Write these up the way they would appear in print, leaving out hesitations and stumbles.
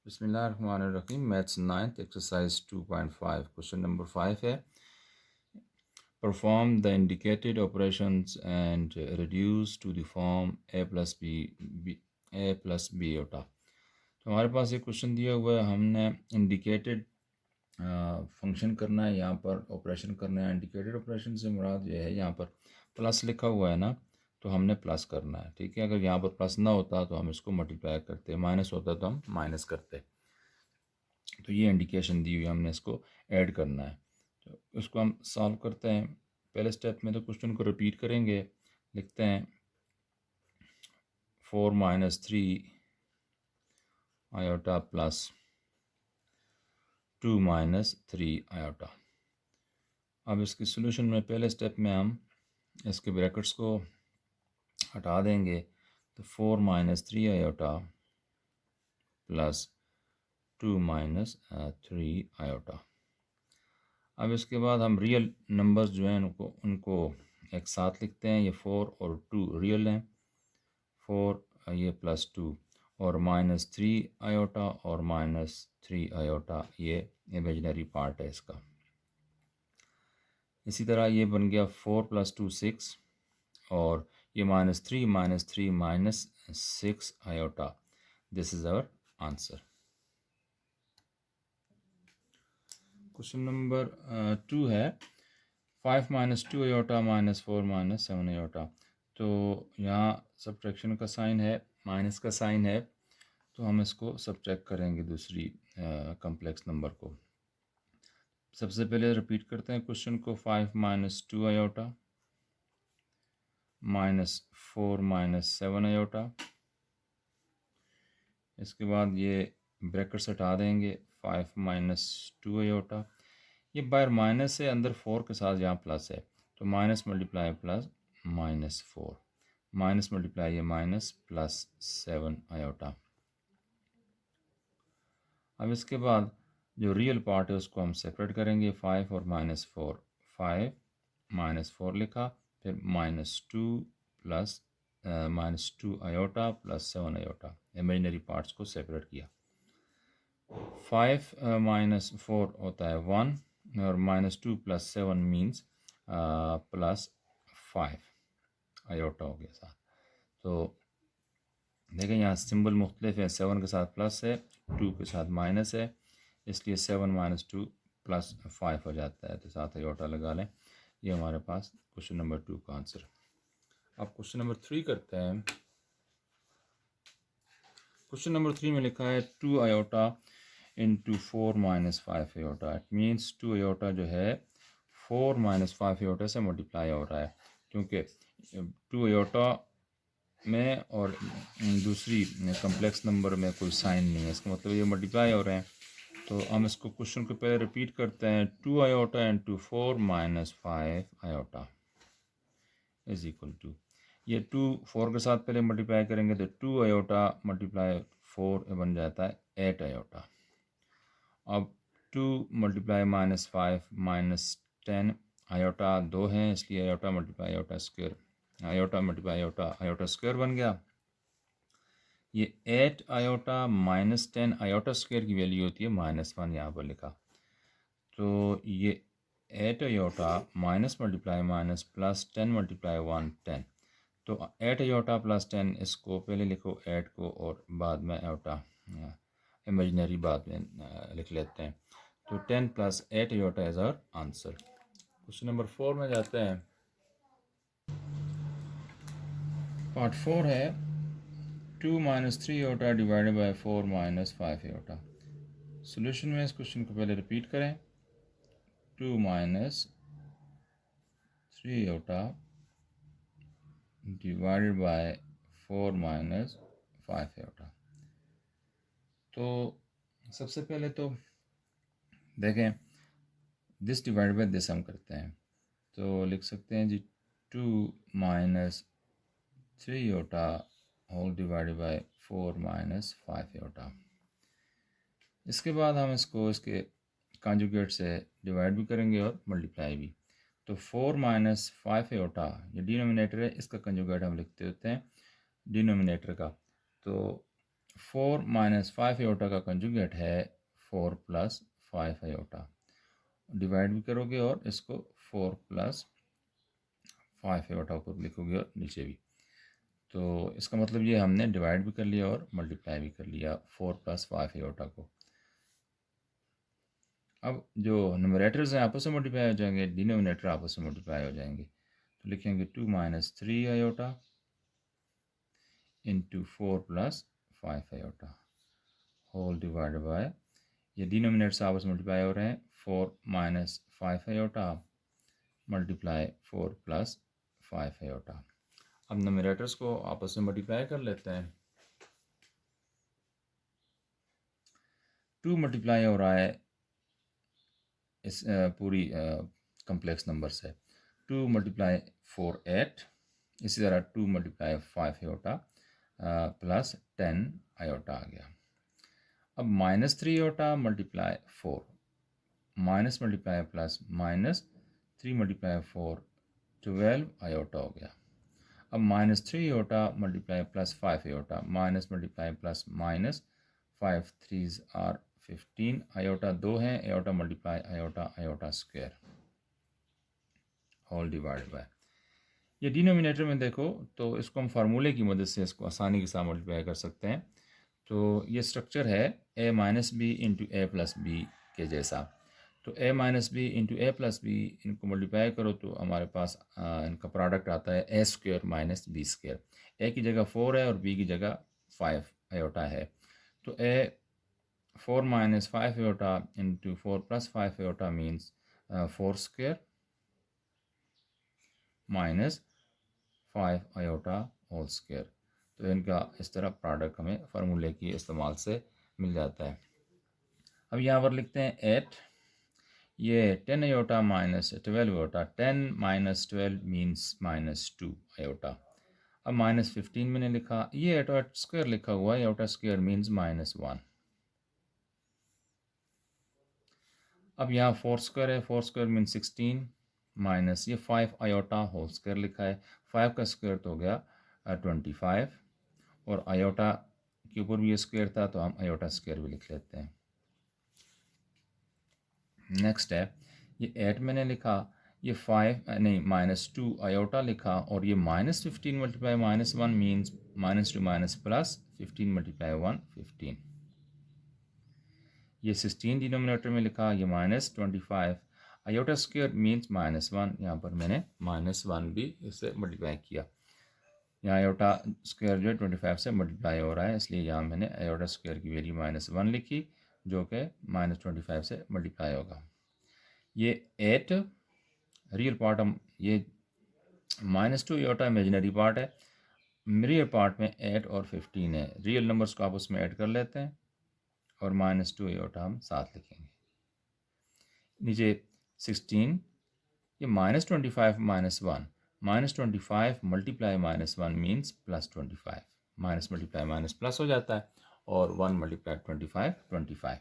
बिस्मिल्लाहिर्रहमानिर्रहीम। Maths 9th exercise 2.5 question number 5 है। Perform the indicated operations and reduce to the form a plus b iota. तो हमारे पास एक question दिया हुआ है, हमने इंडिकेटेड फंक्शन करना है, यहाँ पर ऑपरेशन करना है। इंडिकेटेड ऑपरेशन से मुराद ये है, यहाँ पर प्लस लिखा हुआ है ना, तो हमने प्लस करना है। ठीक है, अगर यहाँ पर प्लस ना होता तो हम इसको मल्टीप्लाई करते, माइनस होता तो हम माइनस करते। तो ये इंडिकेशन दी हुई है, हमने इसको ऐड करना है। तो इसको हम सॉल्व करते हैं। पहले स्टेप में तो क्वेश्चन को रिपीट करेंगे। लिखते हैं 4 minus 3 iota plus 2 minus 3 iota. अब इसकी सोल्यूशन में पहले स्टेप में हम इसके ब्रैकेट्स को हटा देंगे। तो 4 minus 3 iota plus 2 minus 3 iota. अब इसके बाद हम रियल नंबर्स जो हैं उनको एक साथ लिखते हैं। ये 4 और 2 रियल हैं, 4 ये प्लस 2 और माइनस 3 आयोटा और माइनस 3 आयोटा ये इमेजिनरी पार्ट है इसका। इसी तरह ये बन गया 4 प्लस 2 6 और ये minus 3 minus 6 iota. This is our answer. Question number 2 है 5 minus 2 iota minus 4 minus 7 iota. तो यहाँ सब्ट्रैक्शन का साइन है, माइनस का साइन है, तो हम इसको सब्ट्रैक्ट करेंगे दूसरी कम्प्लेक्स नंबर को। सबसे पहले रिपीट करते हैं क्वेश्चन को। 5 minus 2 iota minus 4 minus 7 iota. इसके बाद ये ब्रैकेट्स हटा देंगे। 5 माइनस 2 आयोटा, ये बाहर माइनस है, अंदर 4 के साथ यहाँ प्लस है, तो minus multiply plus minus 4 minus multiply ये माइनस प्लस 7 आयोटा। अब इसके बाद जो रियल पार्ट है उसको हम सेपरेट करेंगे। 5 और माइनस 4, 5 माइनस 4 लिखा, फिर minus 2 plus minus 2 iota plus 7 iota. Imaginary parts को सेपरेट किया। 5 माइनस 4 होता है 1 और minus 2 plus 7 means plus 5 iota हो गया साथ। तो देखें यहाँ सिंबल मुख्तलिफ है, 7 के साथ प्लस है, 2 के साथ माइनस है, इसलिए 7 माइनस 2 प्लस 5 हो जाता है, तो साथ आयोटा लगा लें। ये हमारे पास क्वेश्चन नंबर 2 का आंसर। अब क्वेश्चन नंबर 3 करते हैं। क्वेश्चन नंबर 3 में लिखा है 2 iota into 4 minus 5 iota. It means 2 iota जो है 4 माइनस 5 आयोटा से मल्टीप्लाई हो रहा है, क्योंकि 2 आयोटा में और दूसरी कम्प्लेक्स नंबर में कोई साइन नहीं है, इसका मतलब ये मल्टीप्लाई हो रहे हैं। तो हम इसको क्वेश्चन को पहले रिपीट करते हैं। 2 iota into 4 minus 5 iota is equal to, ये 2 4 के साथ पहले मल्टीप्लाई करेंगे तो 2 आयोटा मल्टीप्लाई 4 बन जाता है 8 आयोटा। अब 2 मल्टीप्लाई माइनस 5 माइनस 10 आयोटा 2 हैं, इसलिए iota multiply iota square, iota multiply iota, iota square बन गया। ये 8 आयोटा माइनस 10 आयोटा स्क्वायर की वैल्यू होती है -1, यहाँ पर लिखा। तो ये 8 iota minus multiply minus plus 10 multiply 1 10। तो 8 आयोटा प्लस 10, इसको पहले लिखो 8 को और बाद में आयोटा इमेजिनरी बाद में लिख लेते हैं। तो 10 plus 8 iota is our answer. Question number 4 में जाते हैं। पार्ट 4 है 2 minus 3 iota divided by 4 minus 5 iota. Solution में इस क्वेश्चन को पहले रिपीट करें। 2 minus 3 iota divided by 4 minus 5 iota. तो सबसे पहले तो देखें दिस डिवाइड बाय दिस हम करते हैं, तो लिख सकते हैं जी 2 minus 3 iota whole divided by 4 minus 5 iota. इसके बाद हम इसको इसके कॉन्जुगेट से डिवाइड भी करेंगे और मल्टीप्लाई भी। तो 4 माइनस 5 आयोटा ये डिनोमिनेटर है, इसका कंजुगेट हम लिखते होते हैं डिनोमिनेटर का। तो 4 माइनस 5 आयोटा का कंजुगेट है 4 प्लस 5 आयोटा। डिवाइड भी करोगे और इसको 4 प्लस 5 आयोटा ऊपर लिखोगे और नीचे भी। तो इसका मतलब ये हमने डिवाइड भी कर लिया और मल्टीप्लाई भी कर लिया 4 प्लस 5 आयोटा को। अब जो न्यूमरेटर्स हैं आपस में मल्टीप्लाई हो जाएंगे, डिनोमिनेटर आपस में मल्टीप्लाई हो जाएंगे। तो लिखेंगे 2 minus 3 iota into 4 plus 5 iota whole divide by, ये डिनोमिनेटर्स आपस में मल्टीप्लाई हो रहे हैं, 4 minus 5 iota multiply 4 plus 5 iota. अब न्यूमरेटर्स को आपस में मल्टीप्लाई कर लेते हैं। 2 मल्टीप्लाई हो रहा है इस पूरी कम्प्लेक्स नंबर से। 2 मल्टीप्लाई 4 8, इसी तरह 2 मल्टीप्लाई 5 आयोटा प्लस 10 आयोटा आ गया। अब minus 3 iota multiply 4, minus multiply plus minus 3 multiply 4 12 iota हो गया। अब minus 3 iota multiply plus 5 iota, minus multiply plus minus 5 3s are 15 iota 2 हैं, iota multiply iota iota square whole divide by, ये denominator में देखो तो इसको हम फार्मूले की मदद से इसको आसानी के साथ मल्टीप्लाई कर सकते हैं। तो ये स्ट्रक्चर है ए माइनस बी इंटू ए प्लस बी के जैसा। तो ए माइनस बी इंटू ए प्लस बी, इनको मल्टीप्लाई करो तो हमारे पास इनका प्रोडक्ट आता है ए स्क्वायर माइनस बी स्क्वायर। ए की जगह 4 है और बी की जगह 5 आयोटा है। तो a 4 minus 5 iota into 4 plus 5 iota means 4 square minus 5 iota whole square. तो इनका इस तरह प्रोडक्ट हमें फार्मूले की इस्तेमाल से मिल जाता है। अब यहाँ पर लिखते हैं 8, ये 10 iota minus 12 iota, 10 minus 12 means minus 2 iota. अब माइनस 15 मैंने लिखा, ये आयोटा स्क्वायर लिखा हुआ है, आयोटा स्क्वायर मीन्स माइनस 1। अब यहाँ 4 स्क्वायर है, 4 स्क्वायर मीन्स 16 माइनस ये 5 आयोटा होल स्क्वायर लिखा है, 5 का स्क्वायर तो हो गया 25 और आयोटा के ऊपर भी ये स्क्वायर था तो हम आयोटा स्क्वायर भी लिख लेते हैं। नेक्स्ट है ये 8 मैंने लिखा, ये 5 नहीं माइनस 2 आयोटा लिखा और ये minus 15 multiply minus 1 means minus 2 minus plus 15 multiply 1 15। ये 16 डिनोमिनेटर में लिखा, ये minus 25 iota square means minus 1, यहाँ पर मैंने माइनस 1 भी इससे मल्टीप्लाई किया। यहाँ आयोटा स्क्वायर जो है 25 से मल्टीप्लाई हो रहा है, इसलिए यहाँ मैंने आयोटा स्क्वायर की वैल्यू माइनस 1 लिखी जो कि माइनस 25 से मल्टीप्लाई होगा। ये 8 रियल पार्ट, हम ये माइनस 2 आयोटा इमेजिनरी पार्ट है, रियल पार्ट में 8 और 15 है। रियल नंबर्स को आप उसमें ऐड कर लेते हैं और माइनस 2 आयोटा हम साथ लिखेंगे। नीचे 16, ये minus 25 minus 1, minus 25 multiply minus 1 means plus 25, minus multiply minus plus हो जाता है और 1 मल्टीप्लाई 25 25।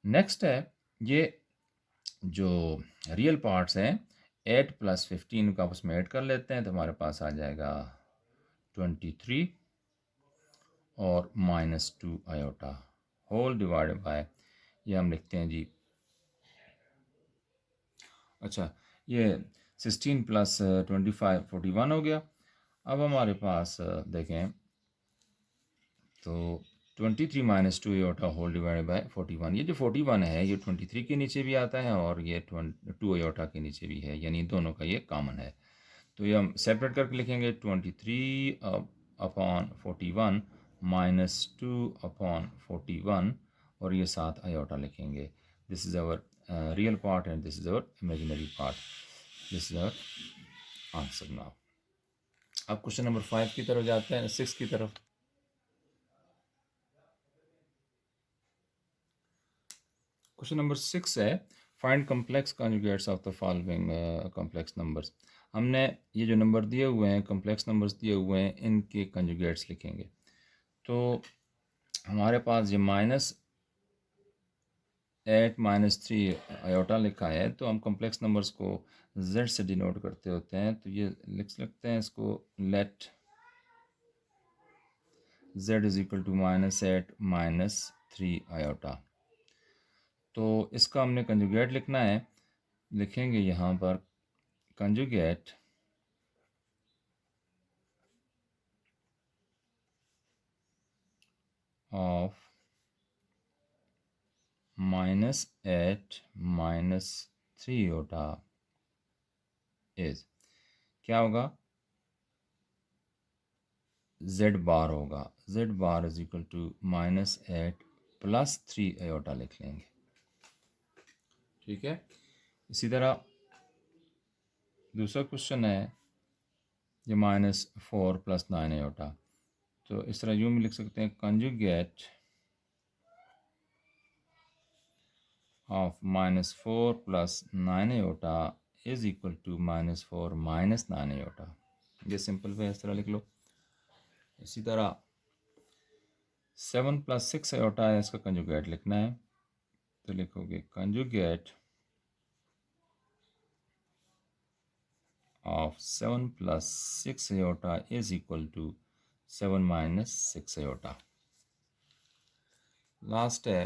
नेक्स्ट है ये जो रियल पार्ट्स हैं 8 प्लस 15 को आपस में ऐड कर लेते हैं तो हमारे पास आ जाएगा 23 और minus 2 iota whole divide by, ये हम लिखते हैं जी, अच्छा ये 16 प्लस 25 41 हो गया। अब हमारे पास देखें तो 23 minus 2 iota whole divide by 41, ये जो 41 है ये 23 के नीचे भी आता है और ये 2 आयोटा के नीचे भी है, यानी दोनों का ये कॉमन है। तो ये हम सेपरेट करके लिखेंगे 23 अपॉन 41 माइनस 2 अपॉन 41 और ये 7 आयोटा लिखेंगे। This is our real part and this is our imaginary part. This is our answer now. अब क्वेश्चन नंबर 5 की तरफ जाते हैं, 6 की तरफ। क्वेश्चन नंबर 6 है find complex conjugates of the following complex numbers. हमने ये जो नंबर दिए हुए हैं, कॉम्प्लेक्स नंबर्स दिए हुए हैं, इनके कॉन्जुगेट्स लिखेंगे। तो हमारे पास ये माइनस 8 माइनस 3 आयोटा लिखा है, तो हम कॉम्प्लेक्स नंबर्स को z से डिनोट करते होते हैं, तो ये लिख सकते हैं इसको let z is equal to -8 -3 iota. तो इसका हमने कंजुगेट लिखना है। लिखेंगे यहाँ पर कंजुगेट ऑफ -8 -3 आयोटा इज क्या होगा, z बार होगा, z bar is equal to -8 +3 iota लिख लेंगे। ठीक है। इसी तरह दूसरा क्वेश्चन है ये -4 + 9 आयोटा। तो इस तरह यूँ भी लिख सकते हैं conjugate of -4 + 9 iota is equal to -4 - 9 iota. ये सिंपल वे इस तरह लिख लो। इसी तरह 7 + 6 आयोटा है, इसका कंजुगेट लिखना है। तो लिखोगे conjugate of 7 + 6 iota is equal to 7 - 6 iota। Last है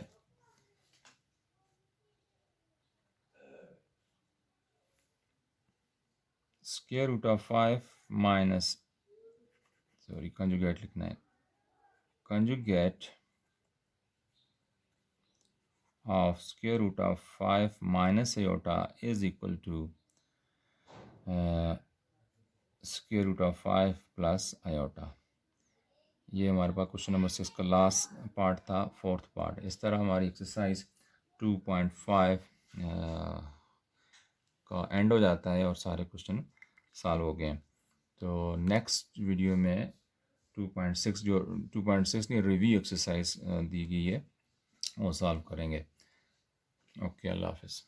square root of 5 minus, sorry conjugate लिखना है, conjugate of square root of 5 minus iota is equal to square root of 5 + iota। ये हमारे पास क्वेश्चन नंबर 6 का लास्ट पार्ट था, 4th part. इस तरह हमारी एक्सरसाइज 2.5 का एंड हो जाता है और सारे क्वेश्चन सॉल्व हो गए हैं। तो नेक्स्ट वीडियो में 2.6 जो 2.6 नहीं रिव्यू एक्सरसाइज दी गई है वो सॉल्व करेंगे। ओके, अल्लाह हाफ़िज़।